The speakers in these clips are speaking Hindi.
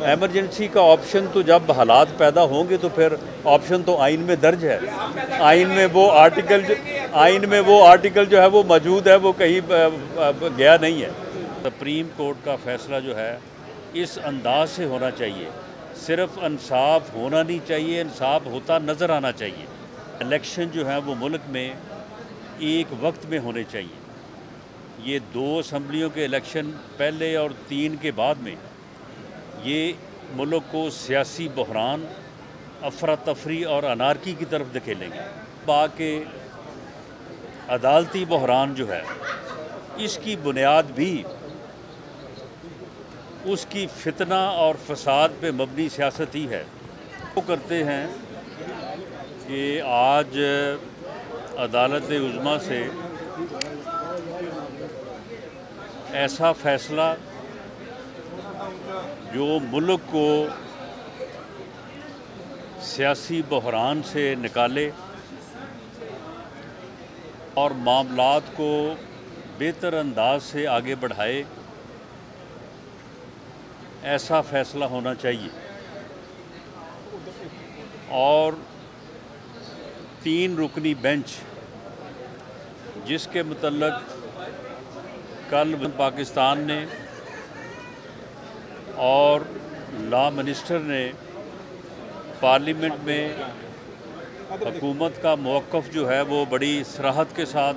एमरजेंसी का ऑप्शन तो जब हालात पैदा होंगे तो फिर ऑप्शन तो आइन में दर्ज है। आइन में वो आर्टिकल जो है वो मौजूद है, वो कहीं गया नहीं है। सुप्रीम कोर्ट का फैसला जो है इस अंदाज से होना चाहिए, सिर्फ इंसाफ होना नहीं चाहिए, इंसाफ होता नज़र आना चाहिए। इलेक्शन जो है वो मुल्क में एक वक्त में होने चाहिए। ये 2 असम्बलियों के इलेक्शन पहले और 3 के बाद में ये मुल्क को सियासी बहरान, अफरा तफरी और अनारकी की तरफ धकेलेंगे। बाकी अदालती बहरान जो है इसकी बुनियाद भी उसकी फितना और फसाद पे मबनी सियासत ही है। वो करते हैं कि आज अदालत उज़्मा से ऐसा फ़ैसला जो मुल्क को सियासी बहरान से निकाले और मामलात को बेहतर अंदाज से आगे बढ़ाए, ऐसा फ़ैसला होना चाहिए। और 3 रुकनी बेंच जिसके मुतल्लक कल पाकिस्तान ने और लॉ मिनिस्टर ने पार्लियामेंट में हुकूमत का मौक़िफ़ जो है वो बड़ी सराहत के साथ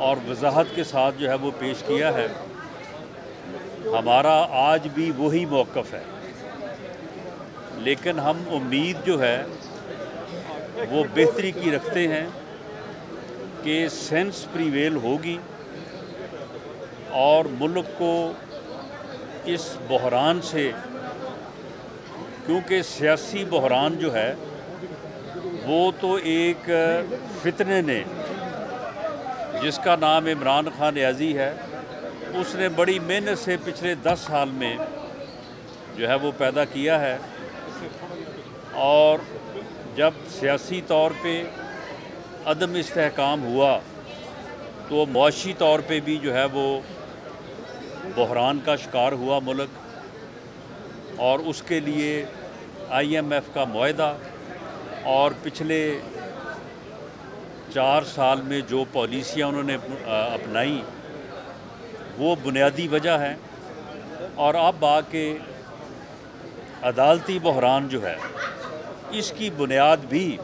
और वजाहत के साथ जो है वो पेश किया है। हमारा आज भी वही मौक़िफ़ है, लेकिन हम उम्मीद जो है वो बेहतरी की रखते हैं कि सेंस प्रीवेल होगी और मुल्क को इस बहरान से, क्योंकि सियासी बहरान जो है वो तो एक फितने ने, जिसका नाम इमरान खान नियाज़ी है, उसने बड़ी मेहनत से पिछले 10 साल में जो है वो पैदा किया है। और जब सियासी तौर पे अदम इस्तेहकाम हुआ तो मुआशी तौर पे भी जो है वो बहरान का शिकार हुआ मुल्क, और उसके लिए IMF का मुआहदा और पिछले 4 साल में जो पॉलिसियाँ उन्होंने अपनाई वो बुनियादी वजह है। और अब आके अदालती बहरान जो है इसकी बुनियाद भी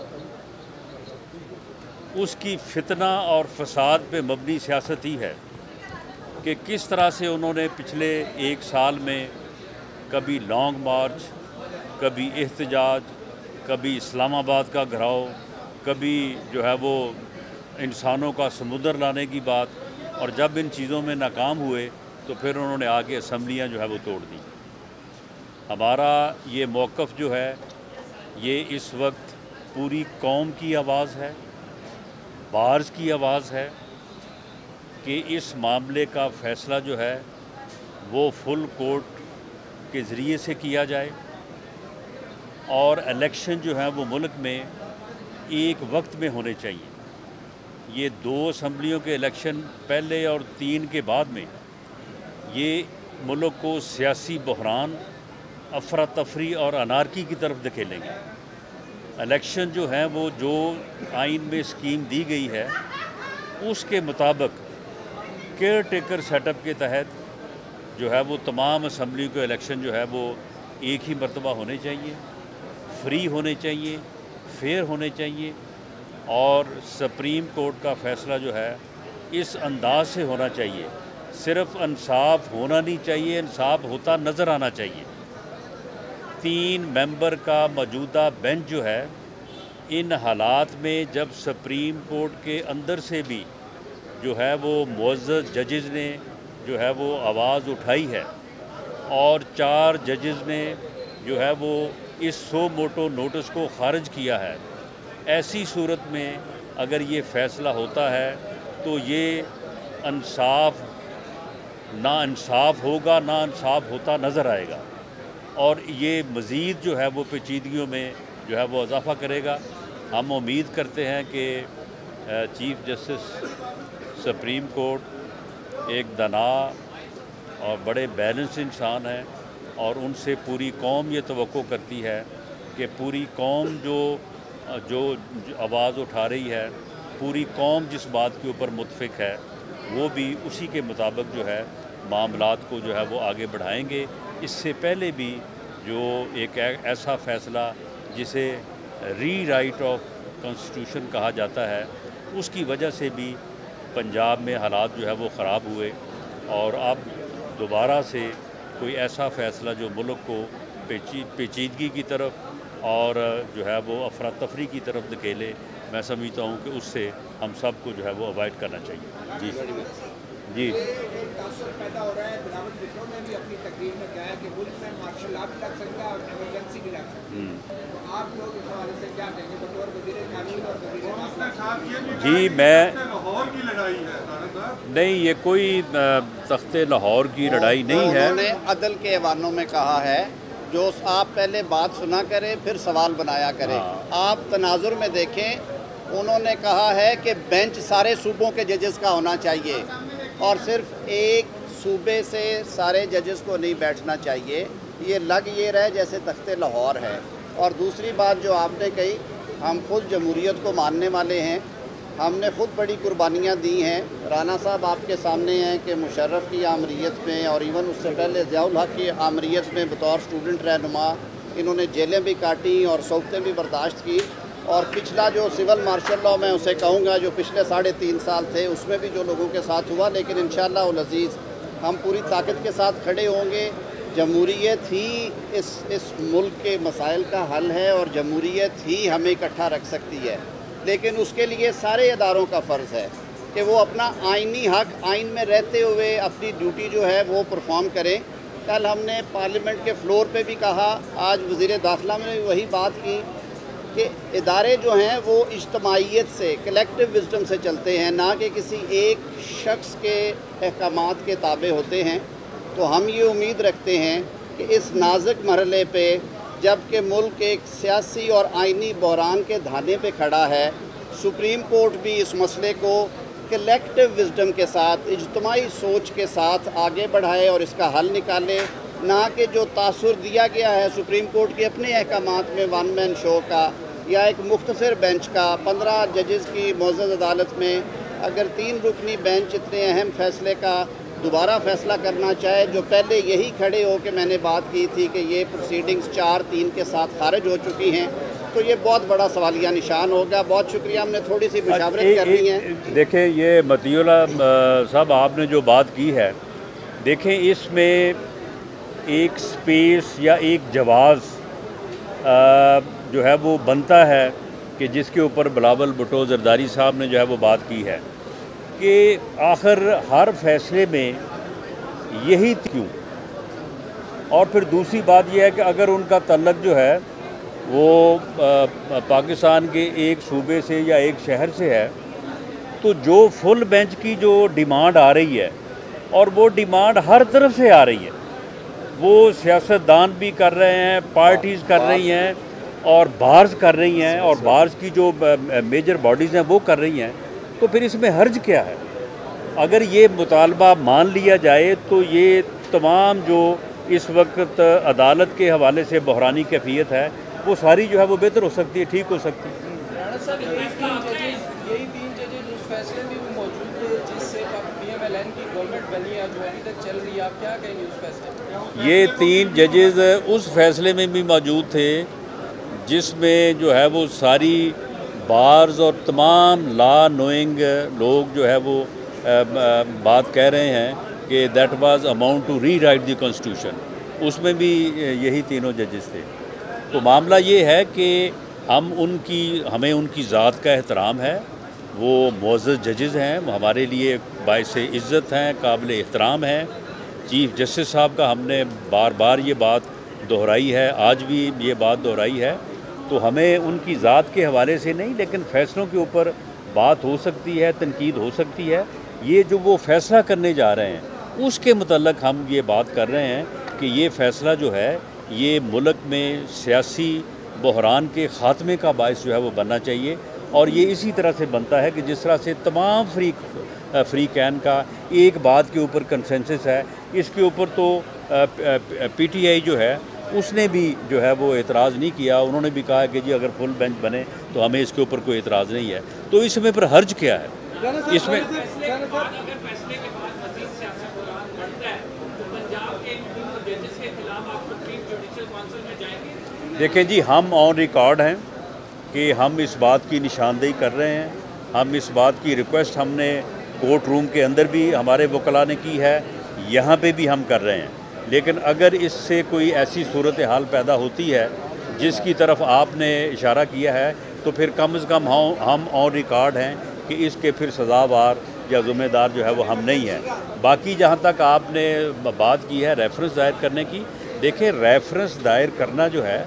उसकी फितना और फसाद पे मबनी सियासत ही है कि किस तरह से उन्होंने पिछले 1 साल में कभी लॉन्ग मार्च, कभी एहतजाज, कभी इस्लामाबाद का घिराव, कभी जो है वो इंसानों का समुद्र लाने की बात, और जब इन चीज़ों में नाकाम हुए तो फिर उन्होंने आगे असम्बलियाँ जो है वो तोड़ दी। हमारा ये मौक़िफ़ जो है ये इस वक्त पूरी कौम की आवाज़ है, बार्स की आवाज़ है कि इस मामले का फ़ैसला जो है वो फुल कोर्ट के ज़रिए से किया जाए और इलेक्शन जो है वो मुल्क में एक वक्त में होने चाहिए। ये 2 असम्बलियों के इलेक्शन पहले और 3 के बाद में ये मुल्क को सियासी बहरान, अफरा तफरी और अनारकी की तरफ धकेलेंगे। इलेक्शन जो है वो जो आइन में स्कीम दी गई है उसके मुताबिक केयर टेकर सेटअप के तहत जो है वो तमाम असम्बली के इलेक्शन जो है वो एक ही मरतबा होने चाहिए, फ्री होने चाहिए, फेयर होने चाहिए। और सुप्रीम कोर्ट का फ़ैसला जो है इस अंदाज से होना चाहिए, सिर्फ इंसाफ होना नहीं चाहिए, इंसाफ होता नज़र आना चाहिए। 3 मेंबर का मौजूदा बेंच जो है इन हालात में, जब सुप्रीम कोर्ट के अंदर से भी जो है वो मुअज़्ज़ज़ जजेज़ ने जो है वो आवाज़ उठाई है और 4 जजेज़ ने जो है वो इस सो मोटो नोटिस को ख़ारिज किया है, ऐसी सूरत में अगर ये फ़ैसला होता है तो ये ना इंसाफ होगा, ना इंसाफ होता नज़र आएगा, और ये मज़ीद जो है वो पेचीदगियों में जो है वो इजाफ़ा करेगा। हम उम्मीद करते हैं कि चीफ़ जस्टिस सुप्रीम कोर्ट एक दाना और बड़े बैलेंस इंसान हैं और उनसे पूरी कौम ये तवक्को करती है कि पूरी कौम जो जो आवाज़ उठा रही है, पूरी कौम जिस बात के ऊपर मुत्फिक है, वो भी उसी के मुताबिक जो है मामलात को जो है वो आगे बढ़ाएंगे। इससे पहले भी जो एक ऐसा फ़ैसला जिसे री राइट ऑफ कॉन्स्टिट्यूशन कहा जाता है, उसकी वजह से भी पंजाब में हालात जो है वो ख़राब हुए और अब दोबारा से कोई ऐसा फ़ैसला जो मुल्क को पेचीदगी की तरफ और जो है वो अफरा तफरी की तरफ धकेले, मैं समझता हूँ कि उससे हम सब को जो है वो अवॉइड करना चाहिए। जी जी पैदा हो रहा है। बिलावल भुट्टो ने भी अपनी तकरीर में कहा कि मुल्क में मार्शल लॉ भी लग सकता है और इमरजेंसी भी लग सकती है। तो आप लोग इस हवाले से क्या कहेंगे बतौर वज़ीर कानून और वज़ीर? जी मैं लाहौर की लड़ाई है नहीं, ये कोई तख्ते लाहौर की लड़ाई नहीं है। उन्होंने अदल के ऐवानों में कहा है, जो आप पहले बात सुना करें फिर सवाल बनाया करें। आप तनाजुर में देखें, उन्होंने कहा है कि बेंच सारे सूबों के जजेस का होना चाहिए और सिर्फ एक सूबे से सारे जजेस को नहीं बैठना चाहिए। ये लग ये रहे जैसे तख्ते लाहौर है। और दूसरी बात जो आपने कही, हम खुद जमहूरियत को मानने वाले हैं, हमने खुद बड़ी कुर्बानियाँ दी हैं। राना साहब आपके सामने हैं कि मुशर्रफ की आमरीत में और इवन उससे पहले ज़ियाउल हक की आमरीत में बतौर स्टूडेंट रहनुमा इन्होंने जेलें भी काटी और सौकतें भी बर्दाश्त की। और पिछला जो सिविल मार्शल लॉ मैं उसे कहूँगा जो पिछले 3.5 साल थे, उसमें भी जो लोगों के साथ हुआ, लेकिन इंशाअल्लाह उल अज़ीज़ हम पूरी ताकत के साथ खड़े होंगे। जमहूरियत ही इस मुल्क के मसाइल का हल है और जमहूरियत ही हमें इकट्ठा रख सकती है। लेकिन उसके लिए सारे इदारों का फ़र्ज़ है कि वो अपना आइनी हक आइन में रहते हुए अपनी ड्यूटी जो है वो परफॉर्म करें। कल हमने पार्लियामेंट के फ्लोर पे भी कहा, आज वज़ीर दाखिला में भी वही बात की कि इदारे जो हैं वो इज्तमाइयत से, कलेक्टिव विज़डम से चलते हैं, ना कि किसी एक शख्स के अहकामात के ताबे होते हैं। तो हम ये उम्मीद रखते हैं कि इस नाजुक मरहले पे जबकि मुल्क एक सियासी और आइनी बहरान के धाने पे खड़ा है, सुप्रीम कोर्ट भी इस मसले को कलेक्टिव विज़डम के साथ, इज्तमाई सोच के साथ आगे बढ़ाए और इसका हल निकाले, ना कि जो तासुर दिया गया है सुप्रीम कोर्ट के अपने अहकामात में वन मैन शो का या एक मुख्तसर बेंच का। 15 जजेस की मोअज़्ज़ज़ अदालत में अगर 3 रुकनी बेंच इतने अहम फ़ैसले का दोबारा फ़ैसला करना चाहे, जो पहले यही खड़े हो के मैंने बात की थी कि ये प्रोसीडिंग्स 4-3 के साथ खारिज हो चुकी हैं, तो ये बहुत बड़ा सवालिया निशान होगा। बहुत शुक्रिया, हमने थोड़ी सी मुशावरत करनी है। देखें, ये मतीउल्ला साहब आपने जो बात की है, देखें इसमें एक स्पेस या एक जवाज़ जो है वो बनता है कि जिसके ऊपर बिलावल भुट्टो ज़रदारी साहब ने जो है वो बात की है कि आखिर हर फैसले में यही क्यों। और फिर दूसरी बात यह है कि अगर उनका तल्लक जो है वो पाकिस्तान के एक सूबे से या एक शहर से है, तो जो फुल बेंच की जो डिमांड आ रही है और वो डिमांड हर तरफ से आ रही है, वो सियासतदान भी कर रहे हैं, पार्टीज़ कर रही हैं और बार्स कर रही हैं और बार्स की जो मेजर बॉडीज़ हैं वो कर रही हैं, तो फिर इसमें हर्ज क्या है? अगर ये मुतालबा मान लिया जाए तो ये तमाम जो इस वक्त अदालत के हवाले से बहरानी कैफियत है वो सारी जो है वो बेहतर हो सकती है, ठीक हो सकती है। यही 3 जजेस उस फैसले में भी मौजूद थे जिससे PMLN की गवर्नमेंट बनी है, जो अभी तक चल रही है। आप क्या कहेंगे उस फैसले? ये 3 जजेस उस फैसले में भी मौजूद थे जिसमें जो है वो सारी बार्स और तमाम लॉ नोइंग लोग जो है वो बात कह रहे हैं कि that was amount to rewrite the constitution. उसमें भी यही तीनों जजेस थे। तो मामला ये है कि हमें उनकी ज़ात का एहतराम है, वो मुअज़्ज़ज़ जजेस हैं, वो हमारे लिए बाइस इज़्ज़त हैं, काबिल एहतराम हैं। चीफ़ जस्टिस साहब का हमने बार बार ये बात दोहराई है, आज भी ये बात दोहराई है। तो हमें उनकी ज़ात के हवाले से नहीं, लेकिन फ़ैसलों के ऊपर बात हो सकती है, तनकीद हो सकती है। ये जो वो फ़ैसला करने जा रहे हैं उसके मुतल्लक हम ये बात कर रहे हैं कि ये फ़ैसला जो है ये मुल्क में सियासी बहरान के ख़ात्मे का बायस जो है वो बनना चाहिए। और ये इसी तरह से बनता है कि जिस तरह से तमाम फ्रीकैन का एक बात के ऊपर कंसेंसस है। इसके ऊपर तो पीटीआई जो है उसने भी जो है वो एतराज़ नहीं किया। उन्होंने भी कहा कि जी अगर फुल बेंच बने तो हमें इसके ऊपर कोई एतराज़ नहीं है। तो इसमें पर हर्ज क्या है इसमें? देखें जी, हम ऑन रिकॉर्ड हैं कि हम इस बात की निशानदेही कर रहे हैं। हम इस बात की रिक्वेस्ट हमने कोर्ट रूम के अंदर भी हमारे वकला ने की है, यहाँ पे भी हम कर रहे हैं। लेकिन अगर इससे कोई ऐसी सूरत हाल पैदा होती है जिसकी तरफ आपने इशारा किया है तो फिर कम से कम हम ऑन रिकॉर्ड हैं कि इसके फिर सज़ावार या ज़िम्मेदार जो है वो हम नहीं हैं। बाकी जहाँ तक आपने बात की है रेफरेंस दायर करने की, देखिए रेफरेंस दायर करना जो है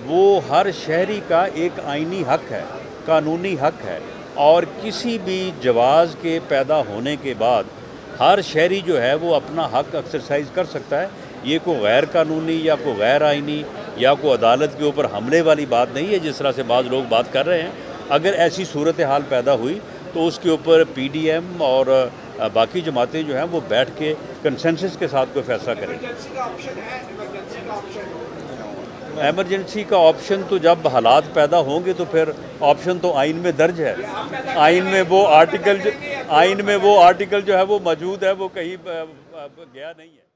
वो हर शहरी का एक आइनी हक है, कानूनी हक है। और किसी भी जवाज़ के पैदा होने के बाद हर शहरी जो है वो अपना हक एक्सरसाइज कर सकता है। ये कोई गैर कानूनी या कोई गैर आइनी या कोई अदालत के ऊपर हमले वाली बात नहीं है जिस तरह से बाज़ लोग बात कर रहे हैं। अगर ऐसी सूरत हाल पैदा हुई तो उसके ऊपर पीडीएम और बाकी जमातें जो हैं वो बैठ के कंसेंसस के साथ कोई फैसला करें। एमरजेंसी का ऑप्शन तो जब हालात पैदा होंगे तो फिर ऑप्शन तो आइन में दर्ज है। आइन में वो आर्टिकल जो है वो मौजूद है, वो कहीं गया नहीं है।